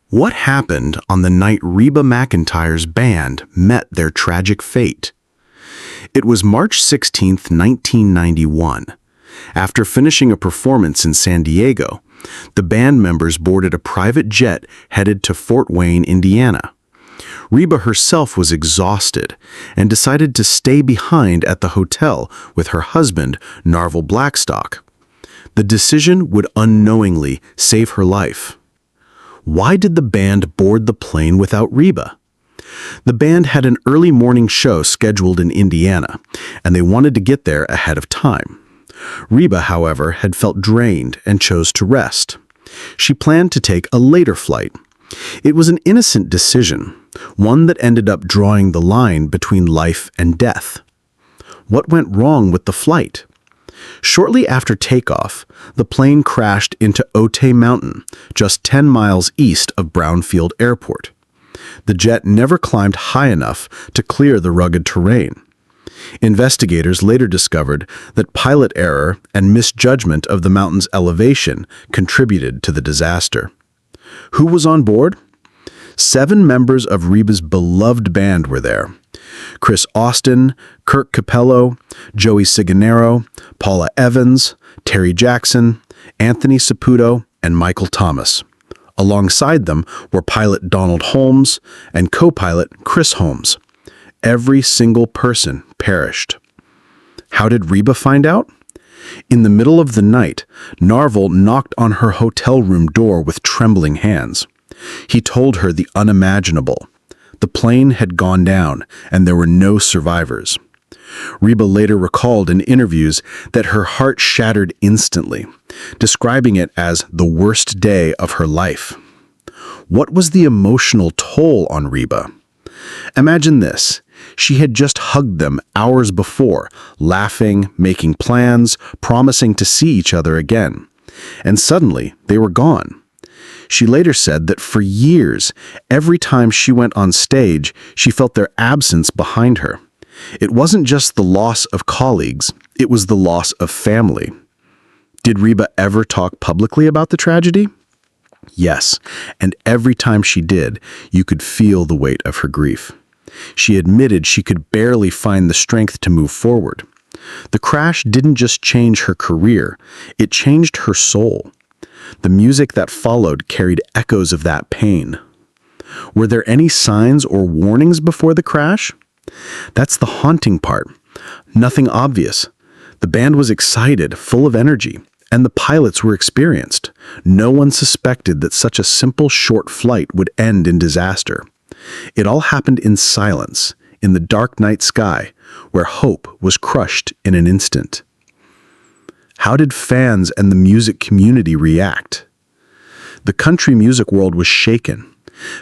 What happened on the night Reba McEntire's band met their tragic fate? It was March 16, 1991. After finishing a performance in San Diego, the band members boarded a private jet headed to Fort Wayne, Indiana. Reba herself was exhausted and decided to stay behind at the hotel with her husband, Narvel Blackstock. The decision would unknowingly save her life. Why did the band board the plane without Reba? The band had an early morning show scheduled in Indiana, and they wanted to get there ahead of time. Reba, however, had felt drained and chose to rest. She planned to take a later flight. It was an innocent decision, one that ended up drawing the line between life and death. What went wrong with the flight? Shortly after takeoff, the plane crashed into Otay Mountain, just 10 miles east of Brownfield Airport. The jet never climbed high enough to clear the rugged terrain. Investigators later discovered that pilot error and misjudgment of the mountain's elevation contributed to the disaster. Who was on board? 7 members of Reba's beloved band were there. Chris Austin, Kirk Capello, Joey Ciganero, Paula Evans, Terry Jackson, Anthony Saputo, and Michael Thomas. Alongside them were pilot Donald Holmes and co-pilot Chris Holmes. Every single person perished. How did Reba find out? In the middle of the night, Narvel knocked on her hotel room door with trembling hands. He told her the unimaginable. The plane had gone down, and there were no survivors. Reba later recalled in interviews that her heart shattered instantly, describing it as the worst day of her life. What was the emotional toll on Reba? Imagine this. She had just hugged them hours before, laughing, making plans, promising to see each other again. And suddenly, they were gone. She later said that for years, every time she went on stage, she felt their absence behind her. It wasn't just the loss of colleagues, it was the loss of family. Did Reba ever talk publicly about the tragedy? Yes, and every time she did, you could feel the weight of her grief. She admitted she could barely find the strength to move forward. The crash didn't just change her career, it changed her soul. The music that followed carried echoes of that pain. Were there any signs or warnings before the crash? That's the haunting part. Nothing obvious. The band was excited, full of energy, and the pilots were experienced. No one suspected that such a simple short flight would end in disaster. It all happened in silence, in the dark night sky, where hope was crushed in an instant. How did fans and the music community react? The country music world was shaken.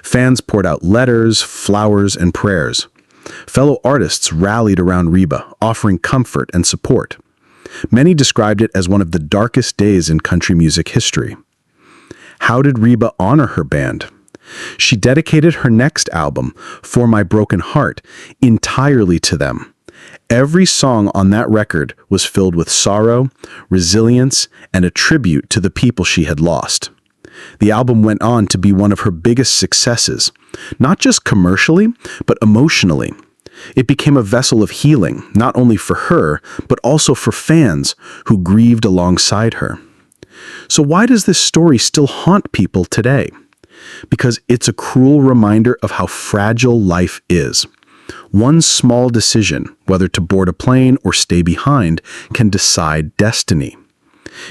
Fans poured out letters, flowers, and prayers. Fellow artists rallied around Reba, offering comfort and support. Many described it as one of the darkest days in country music history. How did Reba honor her band? She dedicated her next album, For My Broken Heart, entirely to them. Every song on that record was filled with sorrow, resilience, and a tribute to the people she had lost. The album went on to be one of her biggest successes, not just commercially, but emotionally. It became a vessel of healing, not only for her, but also for fans who grieved alongside her. So why does this story still haunt people today? Because it's a cruel reminder of how fragile life is. One small decision, whether to board a plane or stay behind, can decide destiny.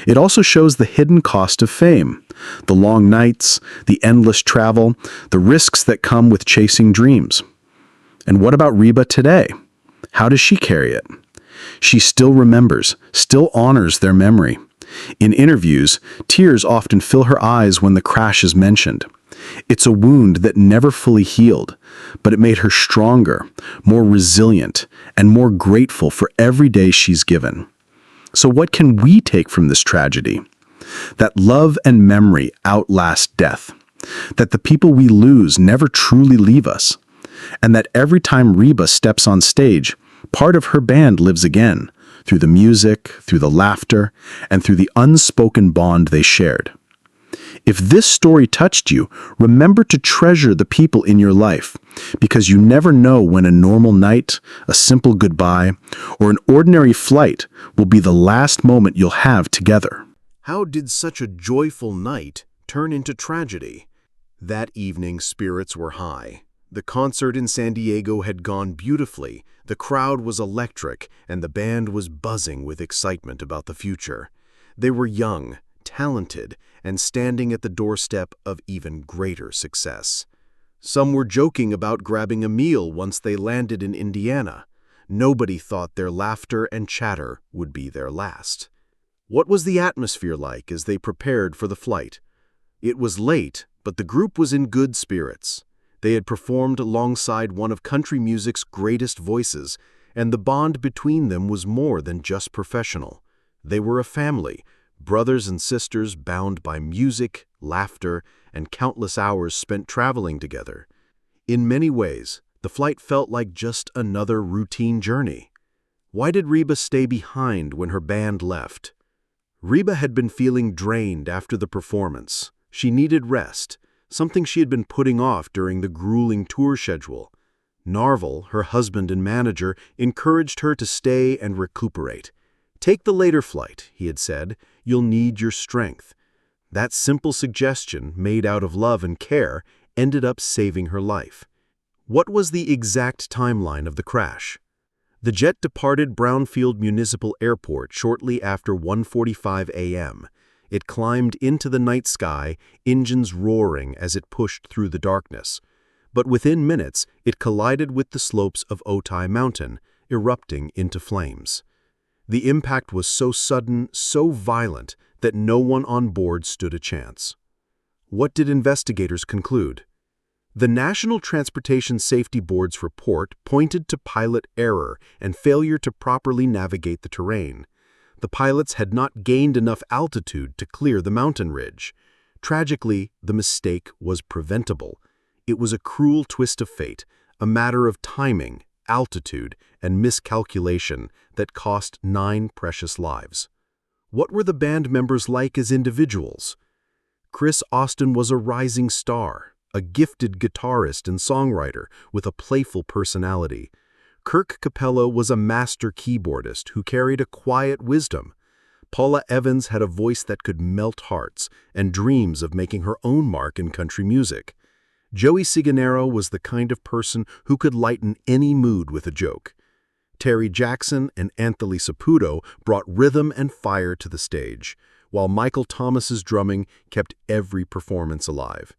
It also shows the hidden cost of fame, the long nights, the endless travel, the risks that come with chasing dreams. And what about Reba today? How does she carry it? She still remembers, still honors their memory. In interviews, tears often fill her eyes when the crash is mentioned. It's a wound that never fully healed, but it made her stronger, more resilient, and more grateful for every day she's given. So what can we take from this tragedy? That love and memory outlast death. That the people we lose never truly leave us. And that every time Reba steps on stage, part of her band lives again, through the music, through the laughter, and through the unspoken bond they shared. If this story touched you, remember to treasure the people in your life, because you never know when a normal night, a simple goodbye, or an ordinary flight will be the last moment you'll have together. How did such a joyful night turn into tragedy? That evening, spirits were high. The concert in San Diego had gone beautifully, the crowd was electric, and the band was buzzing with excitement about the future. They were young, talented, and standing at the doorstep of even greater success. Some were joking about grabbing a meal once they landed in Indiana. Nobody thought their laughter and chatter would be their last. What was the atmosphere like as they prepared for the flight? It was late, but the group was in good spirits. They had performed alongside one of country music's greatest voices, and the bond between them was more than just professional. They were a family, brothers and sisters bound by music, laughter, and countless hours spent traveling together. In many ways, the flight felt like just another routine journey. Why did Reba stay behind when her band left? Reba had been feeling drained after the performance. She needed rest, something she had been putting off during the grueling tour schedule. Narvel, her husband and manager, encouraged her to stay and recuperate. "Take the later flight," he had said. "You'll need your strength." That simple suggestion, made out of love and care, ended up saving her life. What was the exact timeline of the crash? The jet departed Brownfield Municipal Airport shortly after 1:45 a.m. It climbed into the night sky, engines roaring as it pushed through the darkness. But within minutes, it collided with the slopes of Otay Mountain, erupting into flames. The impact was so sudden, so violent, that no one on board stood a chance. What did investigators conclude? The National Transportation Safety Board's report pointed to pilot error and failure to properly navigate the terrain. The pilots had not gained enough altitude to clear the mountain ridge. Tragically, the mistake was preventable. It was a cruel twist of fate, a matter of timing, altitude, and miscalculation that cost 9 precious lives. What were the band members like as individuals? Chris Austin was a rising star, a gifted guitarist and songwriter with a playful personality. Kirk Capello was a master keyboardist who carried a quiet wisdom. Paula Evans had a voice that could melt hearts and dreams of making her own mark in country music. Joey Ciganero was the kind of person who could lighten any mood with a joke. Terry Jackson and Anthony Saputo brought rhythm and fire to the stage, while Michael Thomas's drumming kept every performance alive.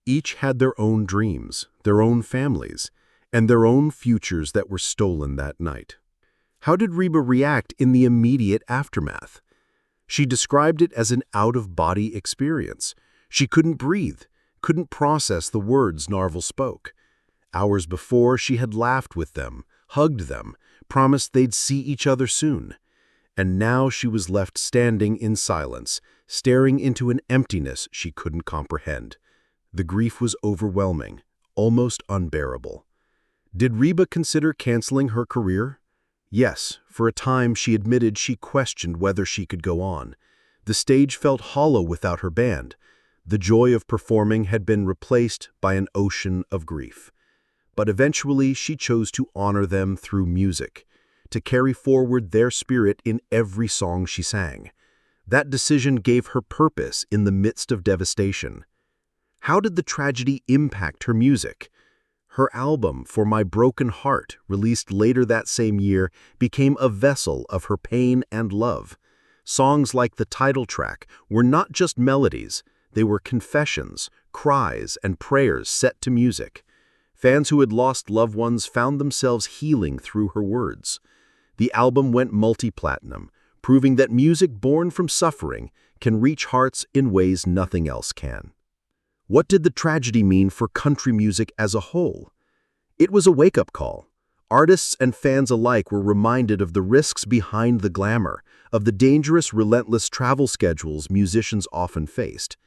Each had their own dreams, their own families, and their own futures that were stolen that night. How did Reba react in the immediate aftermath? She described it as an out-of-body experience. She couldn't breathe, couldn't process the words Narvel spoke. Hours before, she had laughed with them, hugged them, promised they'd see each other soon. And now she was left standing in silence, staring into an emptiness she couldn't comprehend. The grief was overwhelming, almost unbearable. Did Reba consider canceling her career? Yes, for a time she admitted she questioned whether she could go on. The stage felt hollow without her band. The joy of performing had been replaced by an ocean of grief. But eventually she chose to honor them through music, to carry forward their spirit in every song she sang. That decision gave her purpose in the midst of devastation. How did the tragedy impact her music? Her album, For My Broken Heart, released later that same year, became a vessel of her pain and love. Songs like the title track were not just melodies, they were confessions, cries, and prayers set to music. Fans who had lost loved ones found themselves healing through her words. The album went multi-platinum, proving that music born from suffering can reach hearts in ways nothing else can. What did the tragedy mean for country music as a whole? It was a wake-up call. Artists and fans alike were reminded of the risks behind the glamour, of the dangerous, relentless travel schedules musicians often faced.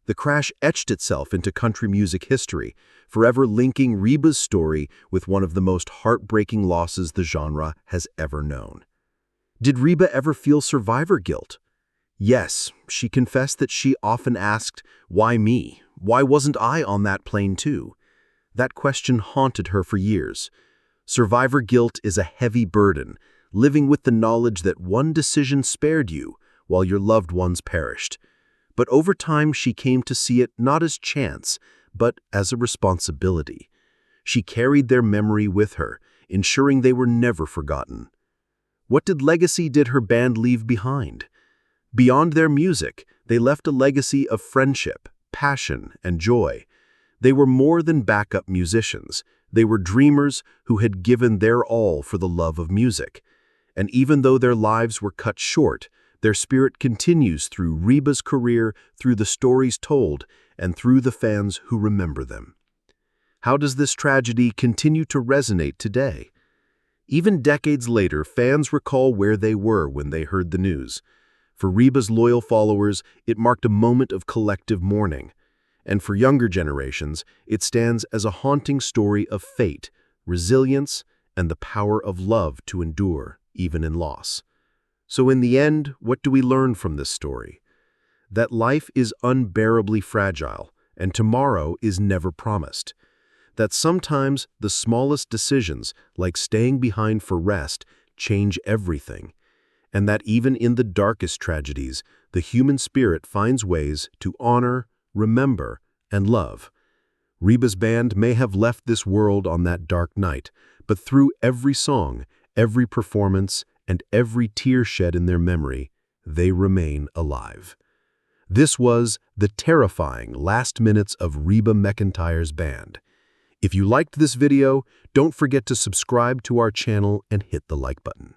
The crash etched itself into country music history, forever linking Reba's story with one of the most heartbreaking losses the genre has ever known. Did Reba ever feel survivor guilt? Yes, she confessed that she often asked, "Why me? Why wasn't I on that plane too?" That question haunted her for years. Survivor guilt is a heavy burden, living with the knowledge that one decision spared you while your loved ones perished. But over time, she came to see it not as chance, but as a responsibility. She carried their memory with her, ensuring they were never forgotten. What legacy did her band leave behind? Beyond their music, they left a legacy of friendship, passion, and joy. They were more than backup musicians. They were dreamers who had given their all for the love of music. And even though their lives were cut short, their spirit continues through Reba's career, through the stories told, and through the fans who remember them. How does this tragedy continue to resonate today? Even decades later, fans recall where they were when they heard the news. For Reba's loyal followers, it marked a moment of collective mourning. And for younger generations, it stands as a haunting story of fate, resilience, and the power of love to endure, even in loss. So in the end, what do we learn from this story? That life is unbearably fragile, and tomorrow is never promised. That sometimes the smallest decisions, like staying behind for rest, change everything. And that even in the darkest tragedies, the human spirit finds ways to honor, remember, and love. Reba's band may have left this world on that dark night, but through every song, every performance, and every tear shed in their memory, they remain alive. This was the terrifying last minutes of Reba McEntire's band. If you liked this video, don't forget to subscribe to our channel and hit the like button.